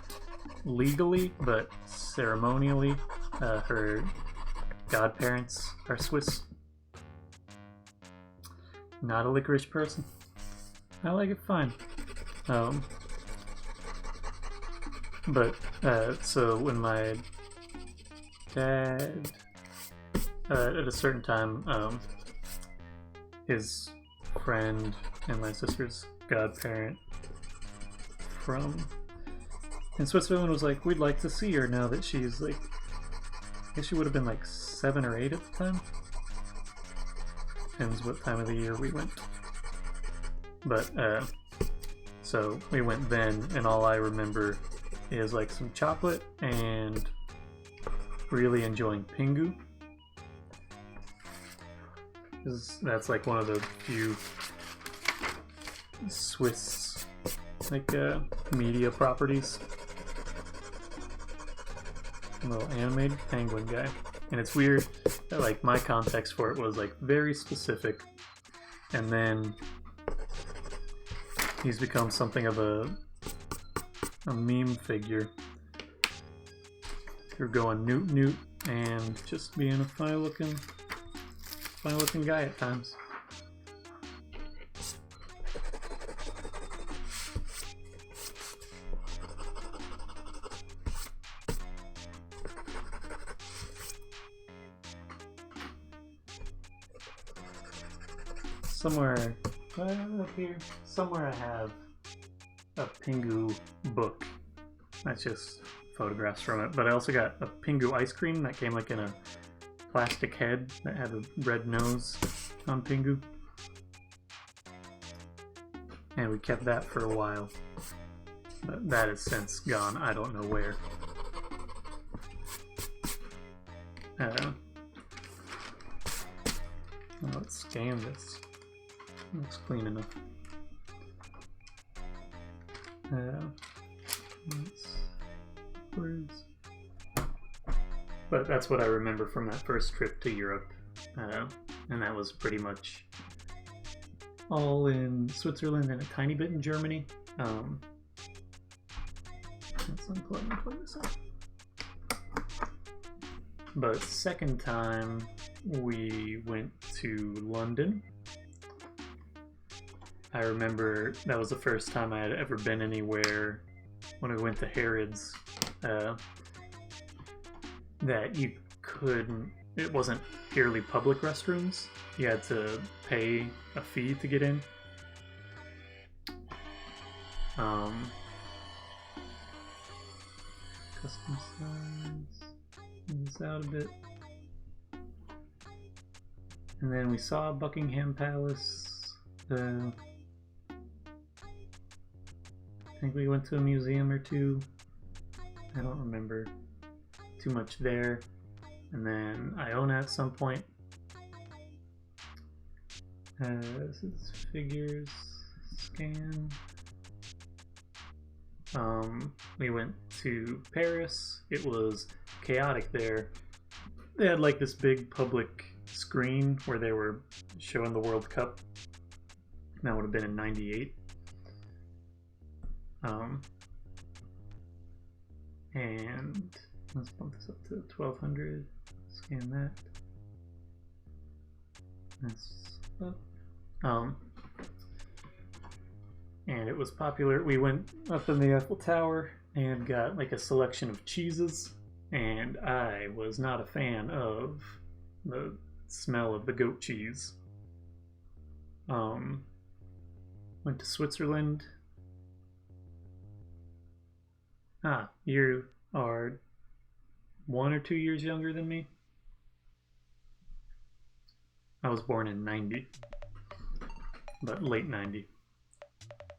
legally but ceremonially, her godparents are Swiss. Not a licorice person. I like it fine. But so when my dad, at a certain time, his friend and my sister's godparent from in Switzerland was like, we'd like to see her now that she's like, I guess she would have been like 7 or 8 at the time. Depends what time of the year we went. But so we went then, and all I remember is like some chocolate and really enjoying Pingu. That's like one of the few Swiss like media properties. A little animated penguin guy. And it's weird that like my context for it was like very specific, and then he's become something of a meme figure through going newt newt and just being a funny looking guy at times. Somewhere up here, somewhere I have a Pingu book. That's just photographs from it. But I also got a Pingu ice cream that came like in a plastic head that had a red nose on Pingu. And we kept that for a while. But that has since gone, I don't know where. Let's scan this. Looks clean enough. But that's what I remember from that first trip to Europe. And that was pretty much all in Switzerland and a tiny bit in Germany. Let's unplug and plug this up. But second time we went to London. I remember that was the first time I had ever been anywhere when we went to Harrods that you couldn't, it wasn't purely public restrooms. You had to pay a fee to get in. Custom size, this out a bit. And then we saw Buckingham Palace. I think we went to a museum or two. I don't remember too much there. And then Iona at some point. This is figures, scan. We went to Paris. It was chaotic there. They had like this big public screen where they were showing the World Cup. That would have been in '98. And let's bump this up to 1200. Scan that. That's up. And it was popular. We went up in the Eiffel Tower and got like a selection of cheeses, and I was not a fan of the smell of the goat cheese. Went to Switzerland. You are 1 or 2 years younger than me. I was born in '90, but late '90.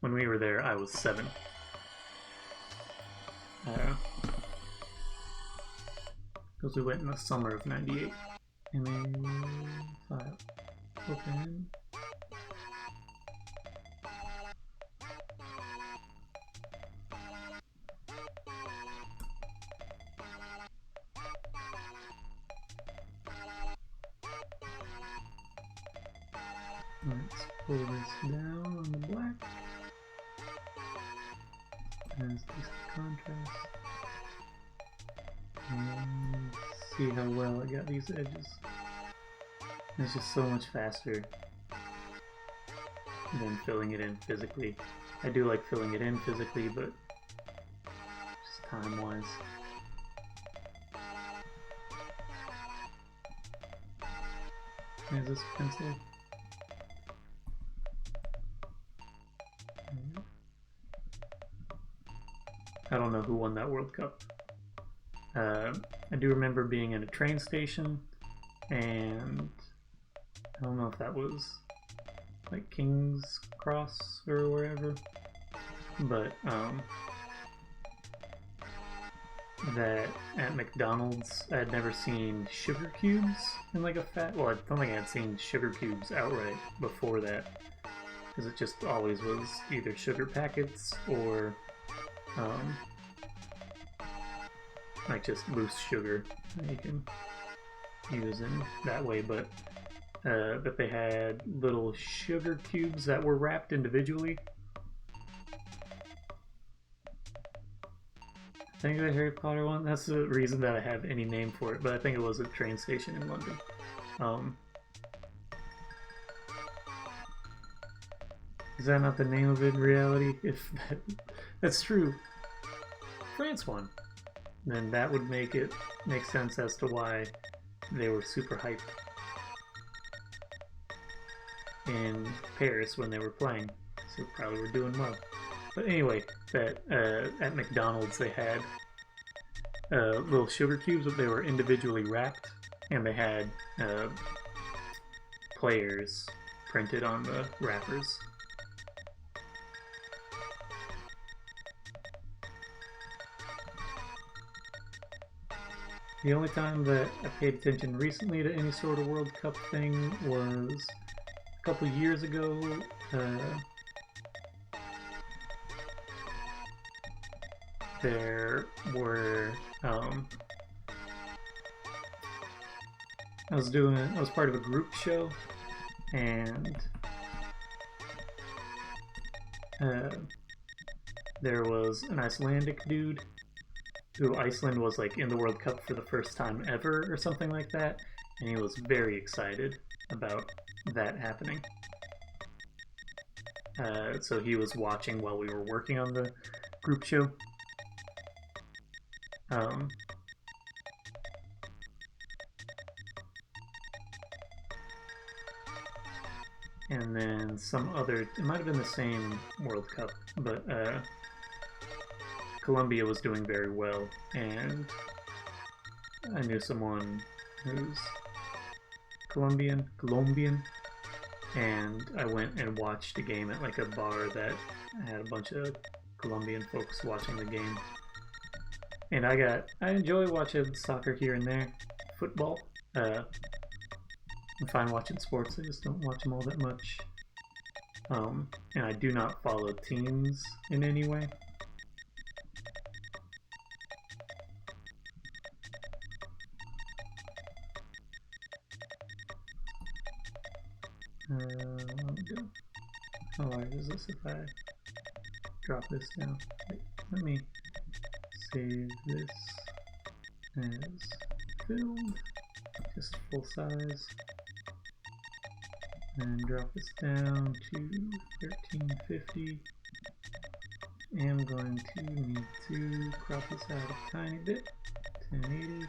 When we were there, I was 7. Because we went in the summer of '98. And then file open. Let's pull this down on the black. As decent contrast. And see how well I got these edges. It's just so much faster than filling it in physically. I do like filling it in physically, but just time-wise. Is this pencil? I don't know who won that World Cup. I do remember being in a train station, and I don't know if that was like King's Cross or wherever, but that at McDonald's I had never seen sugar cubes in like a fat. Well, I don't think I had seen sugar cubes outright before that, because it just always was either sugar packets or like just loose sugar that you can use in that way. But that they had little sugar cubes that were wrapped individually. I think the Harry Potter one, that's the reason that I have any name for it, but I think it was a train station in London. Is that not the name of it in reality? If that's true, France won, then that would make sense as to why they were super hyped in Paris when they were playing, so probably were doing well. But anyway, that at McDonald's they had little sugar cubes, but they were individually wrapped, and they had players printed on the wrappers. The only time that I paid attention recently to any sort of World Cup thing was a couple years ago. There were I was part of a group show, and there was an Icelandic dude who Iceland was like in the World Cup for the first time ever or something like that, and he was very excited about that happening. So he was watching while we were working on the group show. And then some other, it might have been the same World Cup, but Colombia was doing very well, and I knew someone who's Colombian, and I went and watched a game at like a bar that had a bunch of Colombian folks watching the game. And I enjoy watching soccer here and there, football. I'm fine watching sports, I just don't watch them all that much. And I do not follow teams in any way. How large is this if I drop this down? Wait, let me save this as filled, just full size, and drop this down to 1350. I'm going to need to crop this out a tiny bit, 1080,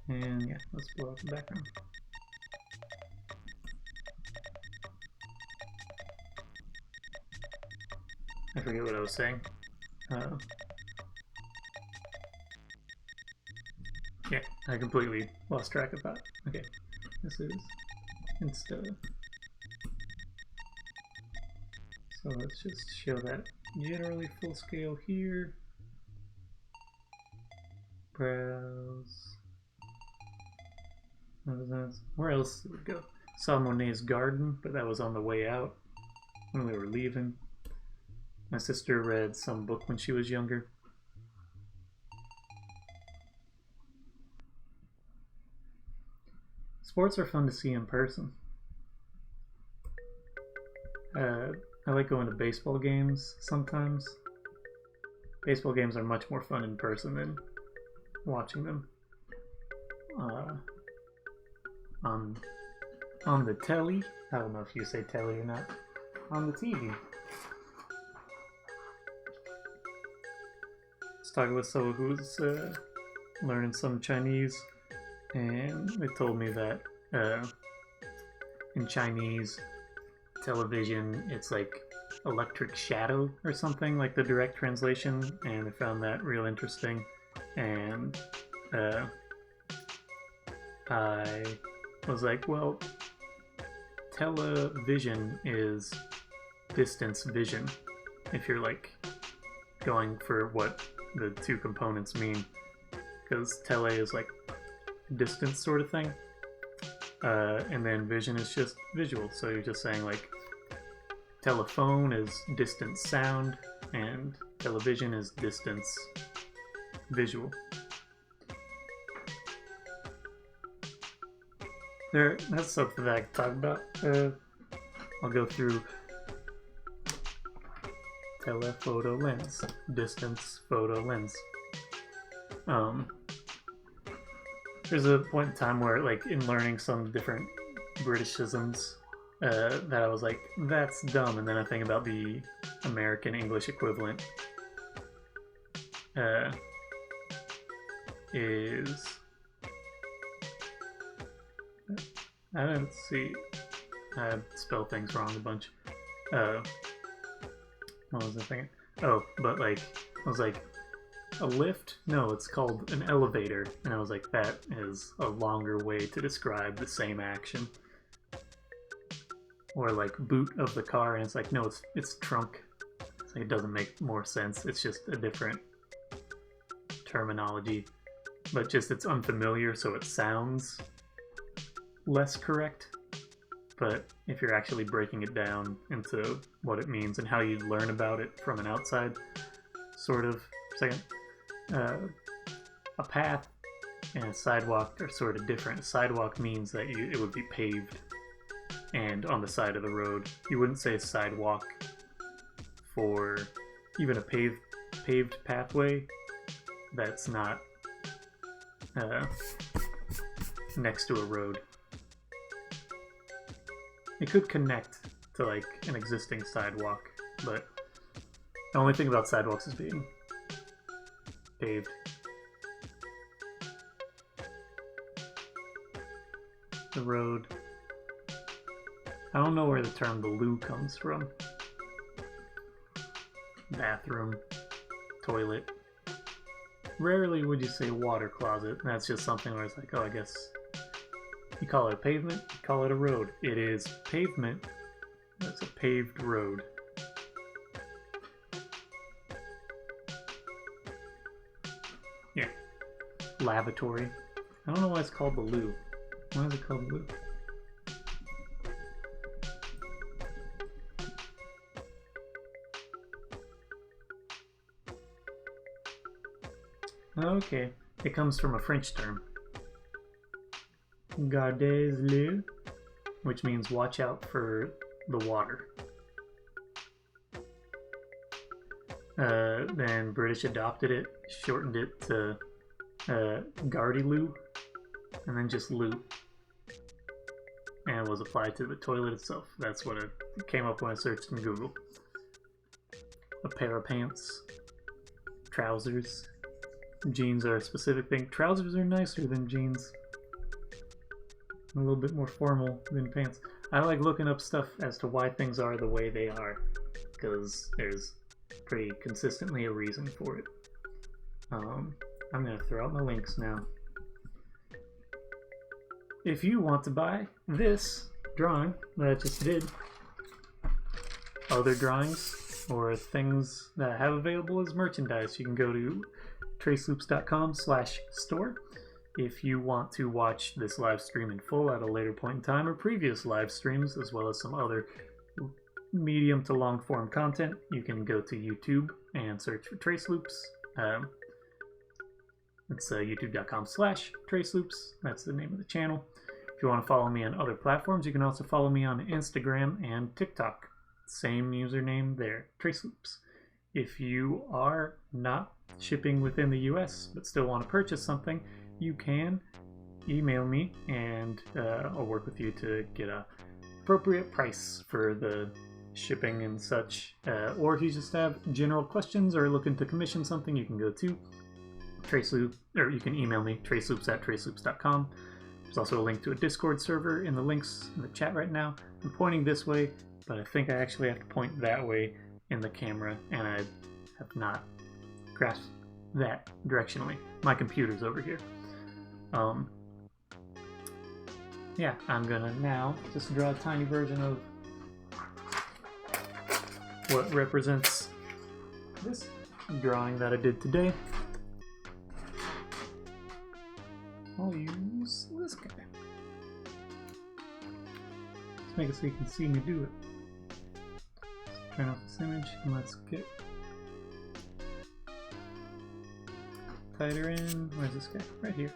and yeah, let's blow out the background. I forget what I was saying. Yeah, I completely lost track of that. Okay, this is Insta. So let's just show that generally full scale here. Browse. Where else did we go? Saw Monet's garden, but that was on the way out when we were leaving. My sister read some book when she was younger. Sports are fun to see in person. I like going to baseball games sometimes. Baseball games are much more fun in person than watching them on the telly. I don't know if you say telly or not. On the TV. I was talking with someone who's learning some Chinese, and they told me that in Chinese television it's like electric shadow or something, like the direct translation, and I found that real interesting. And I was like, well, television is distance vision if you're like going for what the two components mean, because tele is like distance sort of thing, and then vision is just visual. So you're just saying like telephone is distance sound and television is distance visual. That's something that I can talk about. I'll go through telephoto lens, distance photo lens. There's a point in time where, like, in learning some different Britishisms, that I was like, that's dumb, and then I think about the American English equivalent. Is I don't see. I spell things wrong a bunch. What was I thinking? Oh, but like, I was like, a lift? No, it's called an elevator. And I was like, that is a longer way to describe the same action. Or like boot of the car, and it's like, no, it's trunk. It's like, it doesn't make more sense. It's just a different terminology. But just it's unfamiliar, so it sounds less correct. But if you're actually breaking it down into what it means and how you learn about it from an outside sort of second, a path and a sidewalk are sort of different. A sidewalk means that it would be paved and on the side of the road. You wouldn't say sidewalk for even a paved pathway that's not next to a road. It could connect to like an existing sidewalk, but the only thing about sidewalks is being paved. The road. I don't know where the term the loo comes from. Bathroom, toilet. Rarely would you say water closet. That's just something where it's like, oh, I guess you call it a pavement, you call it a road. It is pavement. It's a paved road. Yeah. Lavatory. I don't know why it's called the loo. Why is it called the loo? Okay, it comes from a French term. Gardez l'eau, which means watch out for the water. Then British adopted it, shortened it to Gardyloo, and then just loo. And it was applied to the toilet itself. That's what it came up when I searched in Google. A pair of pants, trousers. Jeans are a specific thing. Trousers are nicer than jeans. A little bit more formal than pants. I like looking up stuff as to why things are the way they are, because there's pretty consistently a reason for it. I'm going to throw out my links now. If you want to buy this drawing that I just did, other drawings, or things that I have available as merchandise, you can go to traceloops.com/store. If you want to watch this live stream in full at a later point in time, or previous live streams, as well as some other medium to long form content, you can go to YouTube and search for Traceloops. It's youtube.com/Traceloops. That's the name of the channel. If you want to follow me on other platforms, you can also follow me on Instagram and TikTok. Same username there, Traceloops. If you are not shipping within the US but still want to purchase something, you can email me and I'll work with you to get a appropriate price for the shipping and such. Or if you just have general questions or looking to commission something, you can go to Traceloop, or you can email me, traceloops@traceloops.com. There's also a link to a Discord server in the links in the chat right now. I'm pointing this way, but I think I actually have to point that way in the camera, and I have not grasped that directionally. My computer's over here. Yeah, I'm gonna now just draw a tiny version of what represents this. drawing that I did today. I'll use this guy. Let's make it so you can see me do it. Let's turn off this image and let's get tighter in. Where's this guy? Right here.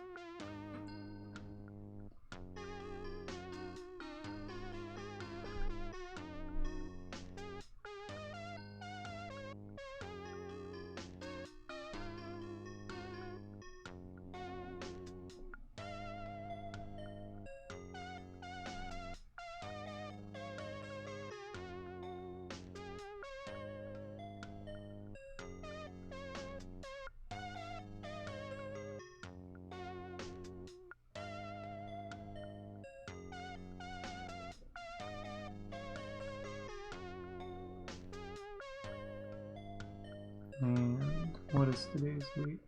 And what is today's date?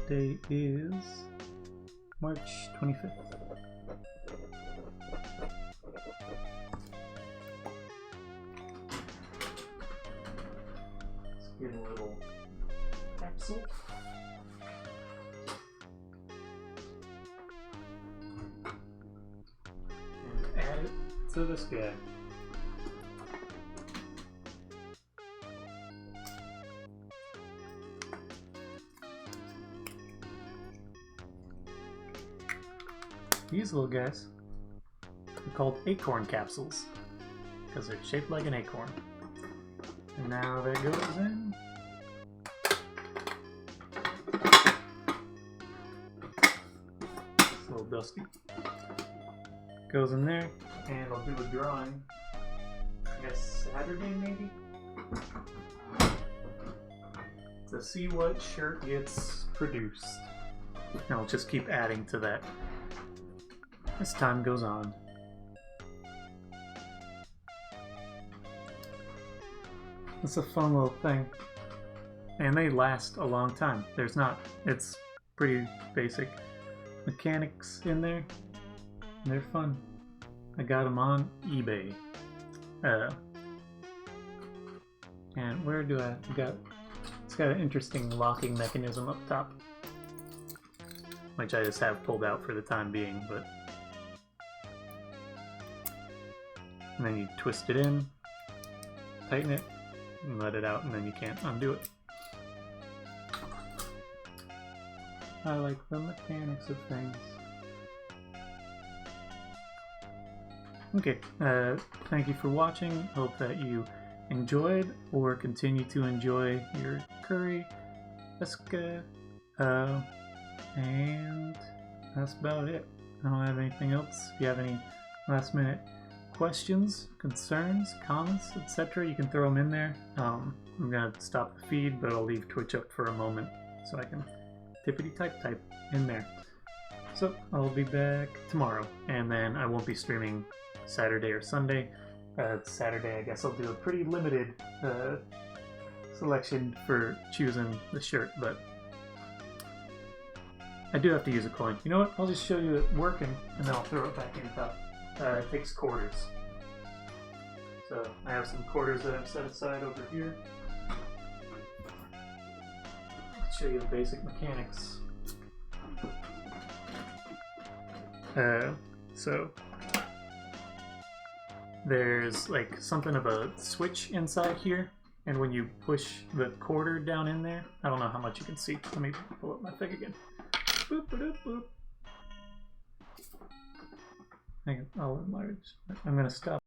Today is March 25th. Let's get a little capsule. And add it to this guy. These little guys are called acorn capsules because they're shaped like an acorn. And now that goes in. It's a little dusty. Goes in there, and I'll do a drawing. I guess Saturday maybe? To see what shirt gets produced. And I'll just keep adding to that as time goes on. It's a fun little thing. And they last a long time. It's pretty basic mechanics in there. They're fun. I got them on eBay. And where do it's got an interesting locking mechanism up top, which I just have pulled out for the time being, but and then you twist it in, tighten it, and let it out, and then you can't undo it. I like the mechanics of things. Okay, thank you for watching. Hope that you enjoyed or continue to enjoy your curry, pesca, and that's about it. I don't have anything else. If you have any last minute questions, concerns, comments, etc., you can throw them in there. I'm gonna stop the feed, but I'll leave Twitch up for a moment so I can tippity type in there. So I'll be back tomorrow, and then I won't be streaming Saturday or Sunday. Saturday, I guess I'll do a pretty limited selection for choosing the shirt, but I do have to use a coin. You know what? I'll just show you it working, and then I'll throw it back in top. It takes quarters. So I have some quarters that I've set aside over here. I'll show you the basic mechanics. So there's like something of a switch inside here, and when you push the quarter down in there, I don't know how much you can see. Let me pull up my thing again. Boop, boop, boop. I'll enlarge. I'm gonna stop.